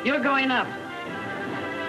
You're going up.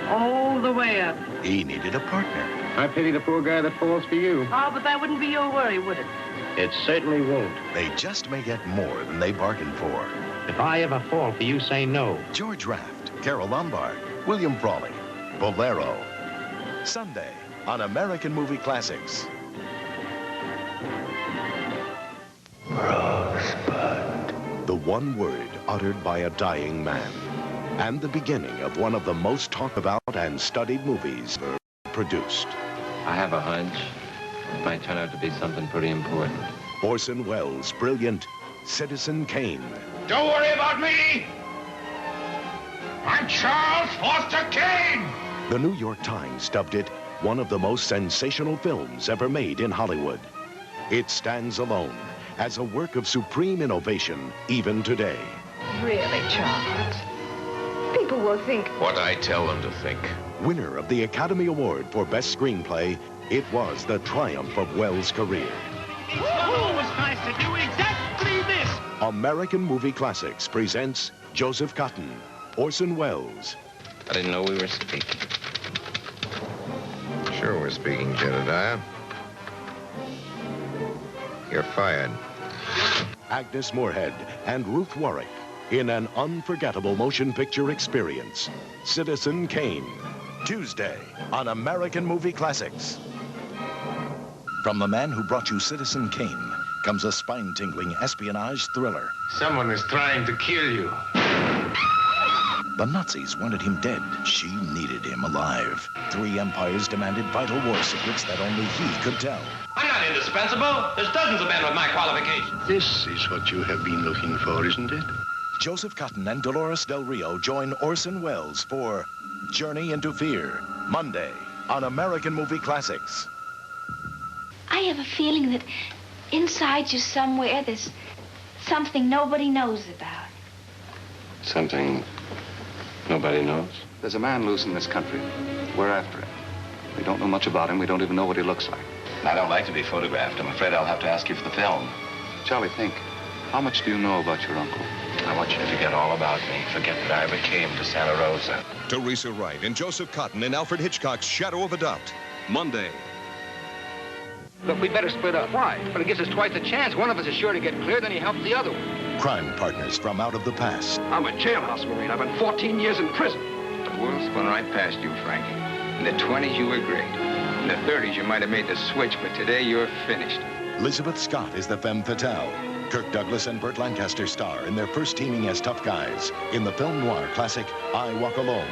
All the way up. He needed a partner. I pity the poor guy that falls for you. Oh, but that wouldn't be your worry, would it? It certainly won't. They just may get more than they bargained for. If I ever fall for you, say no. George Raft, Carol Lombard, William Frawley, Bolero. Sunday on American Movie Classics. Rosebud. The one word uttered by a dying man. And the beginning of one of the most talked about and studied movies ever produced. I have a hunch. It might turn out to be something pretty important. Orson Welles' brilliant Citizen Kane. Don't worry about me. I'm Charles Foster Kane. The New York Times dubbed it one of the most sensational films ever made in Hollywood. It stands alone as a work of supreme innovation even today. Really, Charles? People will think... What I tell them to think. Winner of the Academy Award for Best Screenplay, it was the triumph of Welles' career. It's always nice to do exactly this. American Movie Classics presents Joseph Cotton, Orson Welles. I didn't know we were speaking. Sure we're speaking, Jedediah. You're fired. Agnes Moorehead and Ruth Warwick in an unforgettable motion picture experience. Citizen Kane, Tuesday on American Movie Classics. From the man who brought you Citizen Kane comes a spine-tingling espionage thriller. Someone is trying to kill you. The Nazis wanted him dead. She needed him alive. Three empires demanded vital war secrets that only he could tell. I'm not indispensable. There's dozens of men with my qualifications. This is what you have been looking for, isn't it? Joseph Cotton and Dolores Del Rio join Orson Welles for Journey into Fear, Monday on American Movie Classics. I have a feeling that inside you somewhere there's something nobody knows about. Something nobody knows? There's a man loose in this country. We're after him. We don't know much about him. We don't even know what he looks like. I don't like to be photographed. I'm afraid I'll have to ask you for the film. Charlie, think. How much do you know about your uncle? I want you to forget all about me. Forget that I ever came to Santa Rosa. Teresa Wright and Joseph Cotton in Alfred Hitchcock's Shadow of a Doubt. Monday. Look, we better split up. Why? But it gives us twice a chance. One of us is sure to get clear, then he helps the other one. Crime partners from out of the past. I'm a jailhouse Marine. I've been 14 years in prison. The world spun right past you, Frankie. In the 20s, you were great. In the 30s, you might have made the switch, but today, you're finished. Elizabeth Scott is the femme fatale. Kirk Douglas and Burt Lancaster star in their first teaming as tough guys in the film noir classic, I Walk Alone.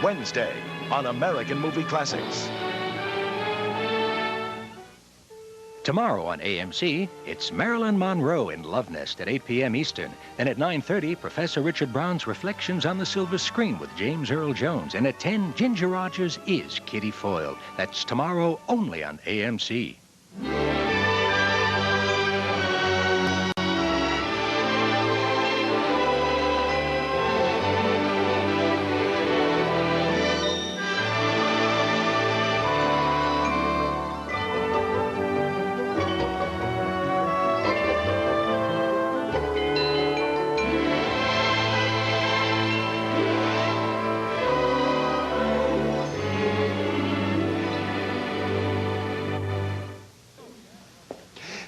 Wednesday on American Movie Classics. Tomorrow on AMC, it's Marilyn Monroe in Love Nest at 8 p.m. Eastern. Then at 9:30, Professor Richard Brown's Reflections on the Silver Screen with James Earl Jones. And at 10, Ginger Rogers is Kitty Foyle. That's tomorrow only on AMC.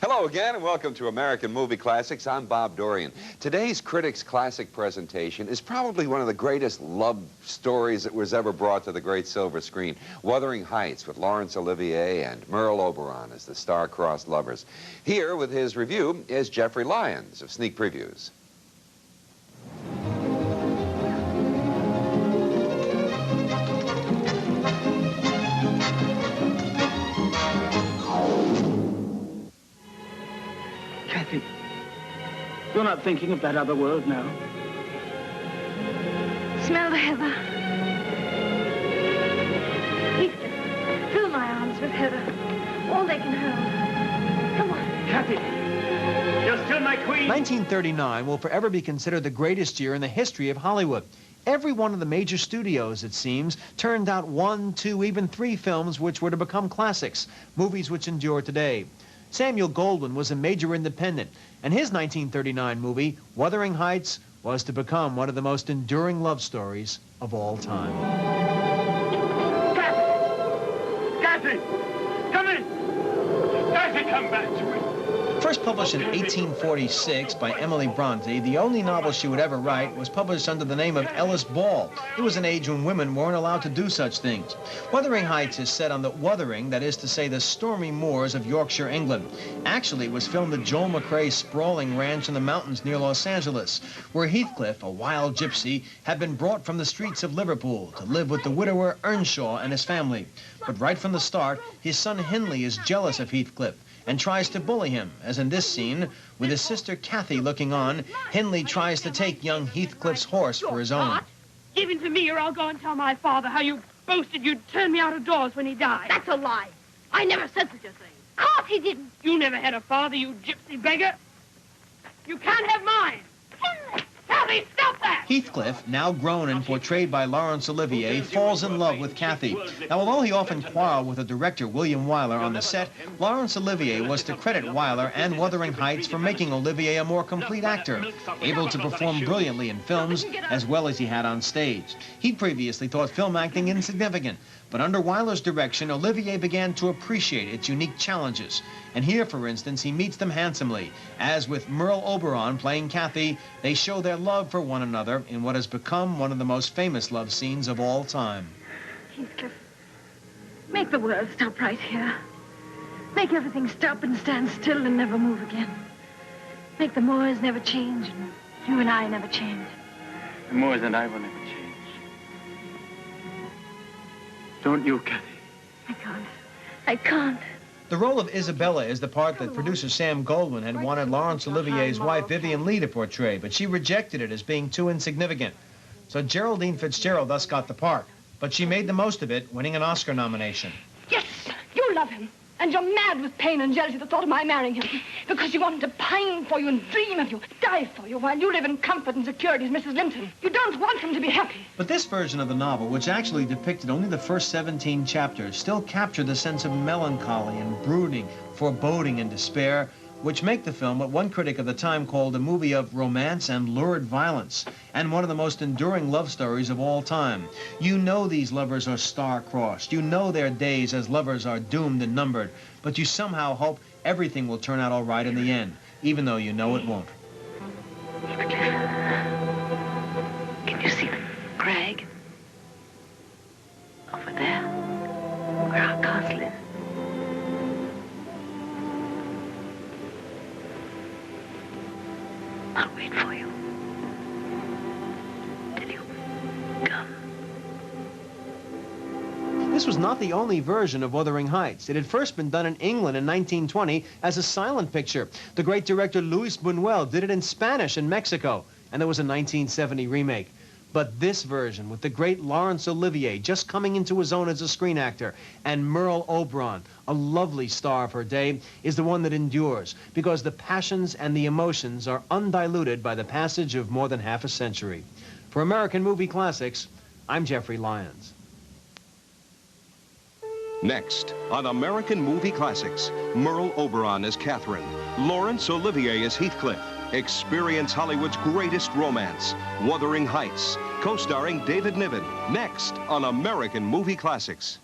Hello again, and welcome to American Movie Classics. I'm Bob Dorian. Today's Critics Classic presentation is probably one of the greatest love stories that was ever brought to the great silver screen. Wuthering Heights with Laurence Olivier and Merle Oberon as the star-crossed lovers. Here with his review is Jeffrey Lyons of Sneak Previews. Kathy, you're not thinking of that other world now. Smell the heather. Heathcliff, fill my arms with heather. All they can hold. Come on. Kathy, you're still my queen. 1939 will forever be considered the greatest year in the history of Hollywood. Every one of the major studios, it seems, turned out 1, 2, even 3 films which were to become classics, movies which endure today. Samuel Goldwyn was a major independent, and his 1939 movie, Wuthering Heights, was to become one of the most enduring love stories of all time. Kathy! Come in! Kathy, come back to me! First published in 1846 by Emily Bronte, the only novel she would ever write was published under the name of Ellis Ball. It was an age when women weren't allowed to do such things. Wuthering Heights is set on the Wuthering, that is to say the stormy moors of Yorkshire, England. Actually, it was filmed at Joel McRae's sprawling ranch in the mountains near Los Angeles, where Heathcliff, a wild gypsy, had been brought from the streets of Liverpool to live with the widower Earnshaw and his family. But right from the start, his son Hindley is jealous of Heathcliff and tries to bully him, as in this scene, with his sister Kathy looking on, Hindley tries to take young Heathcliff's horse for his own. Give him to me or I'll go and tell my father how you boasted you'd turn me out of doors when he died. That's a lie. I never said such a thing. Of course he didn't. You never had a father, you gypsy beggar. You can't have mine. Kathy, stop that! Heathcliff, now grown and portrayed by Laurence Olivier, falls in love with Kathy. Now, although he often quarreled with the director, William Wyler, on the set, Laurence Olivier was to credit Wyler and Wuthering Heights for making Olivier a more complete actor, able to perform brilliantly in films as well as he had on stage. He'd previously thought film acting insignificant, but under Wyler's direction, Olivier began to appreciate its unique challenges. And here, for instance, he meets them handsomely. As with Merle Oberon playing Kathy, they show their love for one another in what has become one of the most famous love scenes of all time. Heathcliff, make the world stop right here. Make everything stop and stand still and never move again. Make the moors never change and you and I never change. The moors and I will never change. Don't you, Kathy? I can't. I can't. The role of Isabella is the part that producer Sam Goldwyn had wanted Laurence Olivier's wife Vivian Leigh to portray, but she rejected it as being too insignificant. So Geraldine Fitzgerald thus got the part, but she made the most of it, winning an Oscar nomination. Yes, you love him. And you're mad with pain and jealousy at the thought of my marrying him. Because you want him to pine for you and dream of you, die for you, while you live in comfort and security as Mrs. Linton. You don't want him to be happy. But this version of the novel, which actually depicted only the first 17 chapters, still captured the sense of melancholy and brooding, foreboding and despair, which make the film what one critic of the time called a movie of romance and lurid violence, and one of the most enduring love stories of all time. You know these lovers are star-crossed. You know their days as lovers are doomed and numbered, but you somehow hope everything will turn out all right in the end, even though you know it won't. Can you see the crag? Over there, where our castle is. I'll wait for you. Till you come. This was not the only version of Wuthering Heights. It had first been done in England in 1920 as a silent picture. The great director Luis Buñuel did it in Spanish in Mexico, and there was a 1970 remake. But this version, with the great Laurence Olivier just coming into his own as a screen actor, and Merle Oberon, a lovely star of her day, is the one that endures, because the passions and the emotions are undiluted by the passage of more than half a century. For American Movie Classics, I'm Jeffrey Lyons. Next, on American Movie Classics, Merle Oberon as Catherine, Laurence Olivier as Heathcliff. Experience Hollywood's greatest romance, Wuthering Heights, co-starring David Niven. Next on American Movie Classics.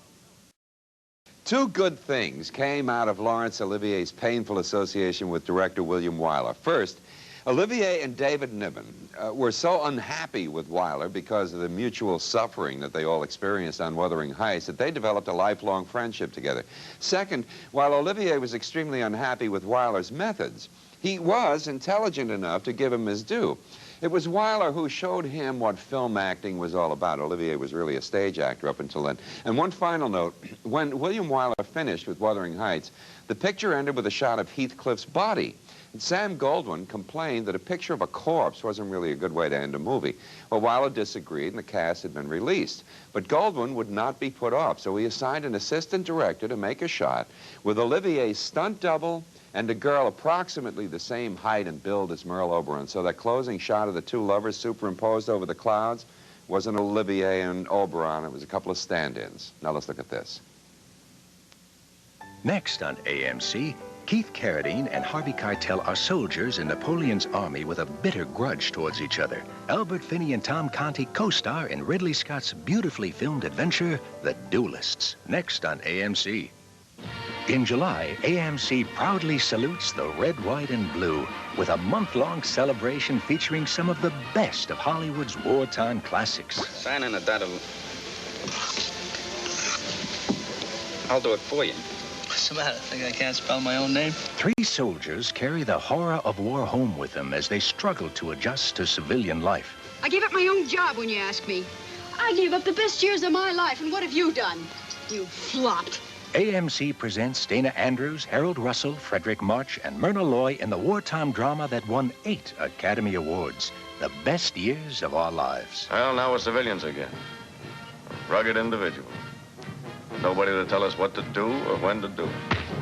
Two good things came out of Laurence Olivier's painful association with director William Wyler. First, Olivier and David Niven were so unhappy with Wyler because of the mutual suffering that they all experienced on Wuthering Heights that they developed a lifelong friendship together. Second, while Olivier was extremely unhappy with Wyler's methods, he was intelligent enough to give him his due. It was Wyler who showed him what film acting was all about. Olivier was really a stage actor up until then. And one final note, when William Wyler finished with Wuthering Heights, the picture ended with a shot of Heathcliff's body. And Sam Goldwyn complained that a picture of a corpse wasn't really a good way to end a movie. Well, Wyler disagreed, and the cast had been released. But Goldwyn would not be put off, so he assigned an assistant director to make a shot with Olivier's stunt double and a girl approximately the same height and build as Merle Oberon. So that closing shot of the two lovers superimposed over the clouds wasn't Olivier and Oberon. It was a couple of stand-ins. Now let's look at this. Next on AMC, Keith Carradine and Harvey Keitel are soldiers in Napoleon's army with a bitter grudge towards each other. Albert Finney and Tom Conti co-star in Ridley Scott's beautifully filmed adventure, The Duellists, next on AMC. In July, AMC proudly salutes the red, white, and blue with a month-long celebration featuring some of the best of Hollywood's wartime classics. Sign in a dot. I'll do it for you. What's the matter? Think I can't spell my own name? 3 soldiers carry the horror of war home with them as they struggle to adjust to civilian life. I gave up my own job when you ask me. I gave up the best years of my life, and what have you done? You flopped. AMC presents Dana Andrews, Harold Russell, Frederick March, and Myrna Loy in the wartime drama that won 8 Academy Awards. The best years of our lives. Well, now we're civilians again. Rugged individuals. Nobody to tell us what to do or when to do it.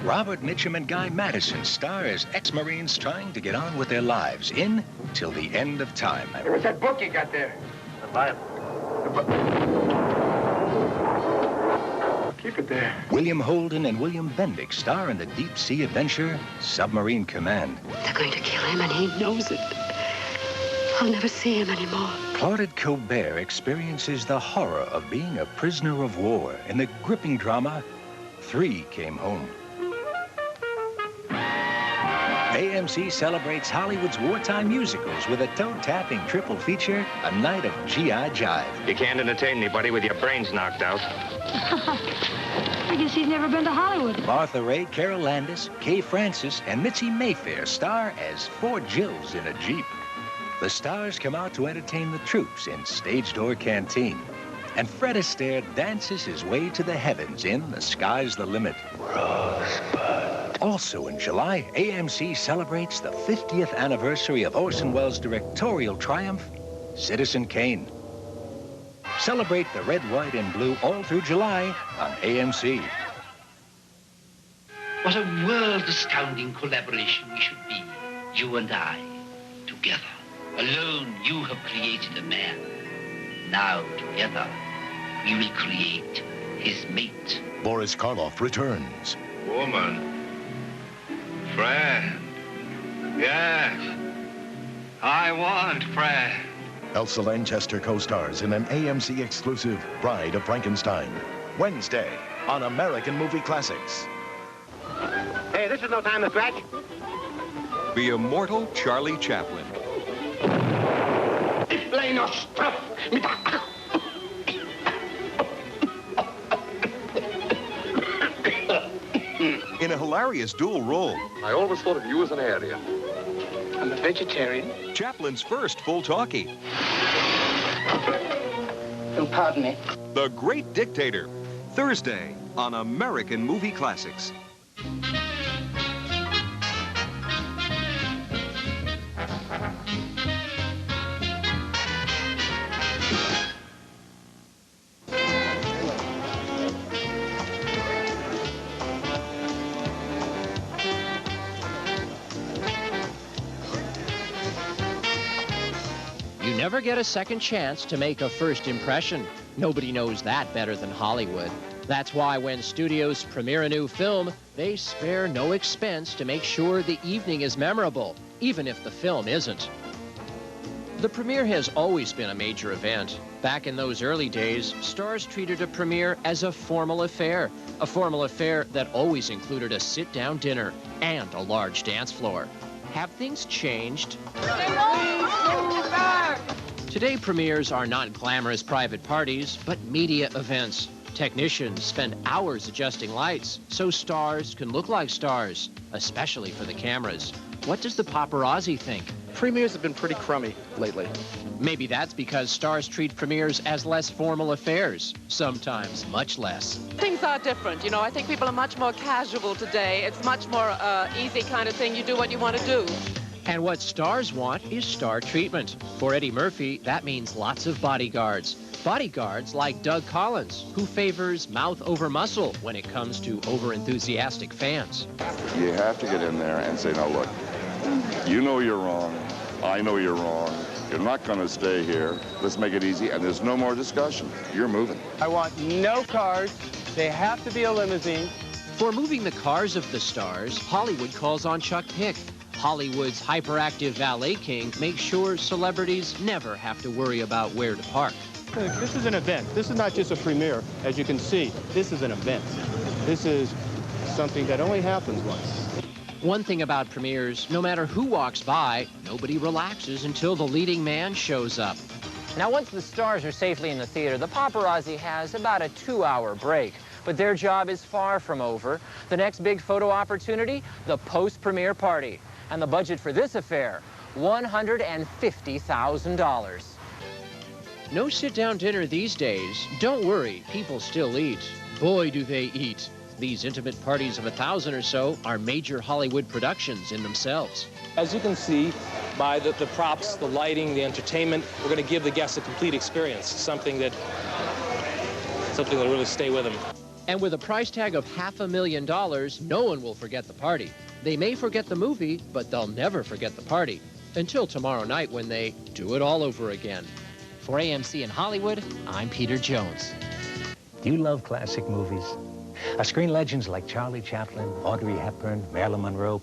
Robert Mitchum and Guy Madison star as ex-Marines trying to get on with their lives in Till the End of Time. Hey, what's that book you got there? The Bible. Keep it there. William Holden and William Bendick star in the deep-sea adventure Submarine Command. They're going to kill him, and he knows it. I'll never see him anymore. Claudette Colbert experiences the horror of being a prisoner of war in the gripping drama 3 Came Home. AMC celebrates Hollywood's wartime musicals with a toe-tapping triple feature, A Night of G.I. Jive. You can't entertain anybody with your brains knocked out. I guess he's never been to Hollywood. Martha Ray, Carol Landis, Kay Francis, and Mitzi Mayfair star as 4 Jills in a Jeep. The stars come out to entertain the troops in Stage Door Canteen. And Fred Astaire dances his way to the heavens in The Sky's the Limit. Rosebud. Also in July, AMC celebrates the 50th anniversary of Orson Welles' directorial triumph, Citizen Kane. Celebrate the red, white, and blue all through July on AMC. What a world-astounding collaboration we should be, you and I, together. Alone, you have created a man. Now, together, we will create his mate. Boris Karloff returns. Woman. Friend. Yes. I want friend. Elsa Lanchester co-stars in an AMC exclusive Bride of Frankenstein. Wednesday on American Movie Classics. Hey, this is no time to scratch. The immortal Charlie Chaplin. In a hilarious dual role. I always thought of you as an Aryan. I'm a vegetarian. Chaplin's first full talkie. You'll pardon me. The Great Dictator. Thursday on American Movie Classics. You never get a second chance to make a first impression. Nobody knows that better than Hollywood. That's why when studios premiere a new film, they spare no expense to make sure the evening is memorable, even if the film isn't. The premiere has always been a major event. Back in those early days, stars treated a premiere as a formal affair that always included a sit-down dinner and a large dance floor. Have things changed? Today, premieres are not glamorous private parties, but media events. Technicians spend hours adjusting lights so stars can look like stars, especially for the cameras. What does the paparazzi think? Premieres have been pretty crummy lately. Maybe that's because stars treat premieres as less formal affairs, sometimes much less. Things are different, you know. I think people are much more casual today. It's much more easy kind of thing. You do what you want to do. And what stars want is star treatment. For Eddie Murphy, that means lots of bodyguards. Bodyguards like Doug Collins, who favors mouth over muscle when it comes to over-enthusiastic fans. You have to get in there and say, now look, you know you're wrong. I know you're wrong. You're not going to stay here. Let's make it easy, and there's no more discussion. You're moving. I want no cars. They have to be a limousine. For moving the cars of the stars, Hollywood calls on Chuck Pick. Hollywood's hyperactive valet king makes sure celebrities never have to worry about where to park. This is an event. This is not just a premiere. As you can see, this is an event. This is something that only happens once. One thing about premieres, no matter who walks by, nobody relaxes until the leading man shows up. Now, once the stars are safely in the theater, the paparazzi has about a 2-hour break. But their job is far from over. The next big photo opportunity, the post-premiere party. And the budget for this affair, $150,000. No sit-down dinner these days. Don't worry, people still eat. Boy, do they eat. These intimate parties of 1,000 or so are major Hollywood productions in themselves. As you can see, by the props, the lighting, the entertainment, we're going to give the guests a complete experience, something that will really stay with them. And with a price tag of $500,000, no one will forget the party. They may forget the movie, but they'll never forget the party. Until tomorrow night when they do it all over again. For AMC in Hollywood, I'm Peter Jones. Do you love classic movies? Are screen legends like Charlie Chaplin, Audrey Hepburn, Marilyn Monroe,